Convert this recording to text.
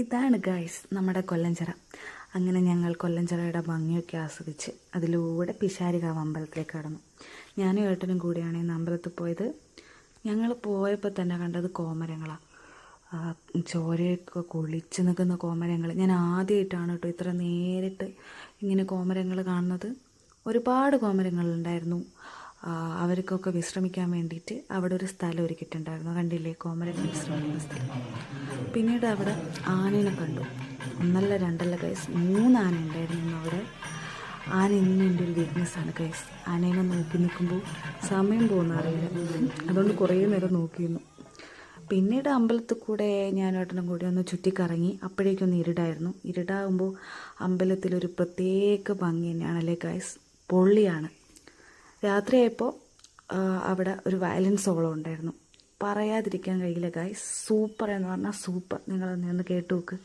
ഇതാണ് ഗൈസ് നമ്മുടെ കൊല്ലഞ്ചിറ. അങ്ങനെ ഞങ്ങൾ കൊല്ലഞ്ചിറയുടെ ഭംഗിയൊക്കെ ആസ്വദിച്ച് അതിലൂടെ പിശാരികാവ് അമ്പലത്തിലേക്ക് കടന്നു. ഞാനും ഏട്ടനും കൂടിയാണ് ഇന്ന് അമ്പലത്തിൽ പോയത്. ഞങ്ങൾ പോയപ്പോൾ തന്നെ കണ്ടത് കോമരങ്ങളാണ്. ചോരയൊക്കെ കുളിച്ച് നിൽക്കുന്ന കോമരങ്ങൾ. ഞാൻ ആദ്യമായിട്ടാണ് കേട്ടോ ഇത്ര നേരിട്ട് ഇങ്ങനെ കോമരങ്ങൾ കാണുന്നത്. ഒരുപാട് കോമരങ്ങളുണ്ടായിരുന്നു. അവർക്കൊക്കെ വിശ്രമിക്കാൻ വേണ്ടിയിട്ട് അവിടെ ഒരു സ്ഥലം ഒരുക്കിയിട്ടുണ്ടായിരുന്നു. കണ്ടില്ലേ, കോമരങ്ങൾ വിശ്രമിക്കുന്ന സ്ഥലം. പിന്നീട് അവിടെ ആനേനെ കണ്ടു. ഒന്നല്ല രണ്ടല്ല ഗൈസ്, 3 ആന ഉണ്ടായിരുന്നു അവിടെ. ആന ഇന്ന് എൻ്റെ ഒരു വീക്ക്നെസ്സാണ് ഗൈസ്. ആനേനെ നോക്കി നിൽക്കുമ്പോൾ സമയം പോകുന്ന അറിയില്ല. അതുകൊണ്ട് കുറേ നേരം നോക്കിയിരുന്നു. പിന്നീട് അമ്പലത്തിൽ കൂടെ ഞാനേട്ടനും കൂടി ഒന്ന് ചുറ്റിക്കറങ്ങി. അപ്പോഴേക്കൊന്ന് ഇരുടായിരുന്നു. ഇരുടാകുമ്പോൾ അമ്പലത്തിലൊരു പ്രത്യേക ഭംഗി തന്നെയാണല്ലേ ഗൈസ്, പൊള്ളിയാണ്. രാത്രിയായപ്പോൾ അവിടെ ഒരു വയലിൻ സോളോ ഉണ്ടായിരുന്നു. പറയാതിരിക്കാൻ കഴിയില്ല ഗൈസ്, സൂപ്പർ എന്ന് പറഞ്ഞാൽ സൂപ്പർ. നിങ്ങളൊന്ന് കേട്ടു നോക്ക്.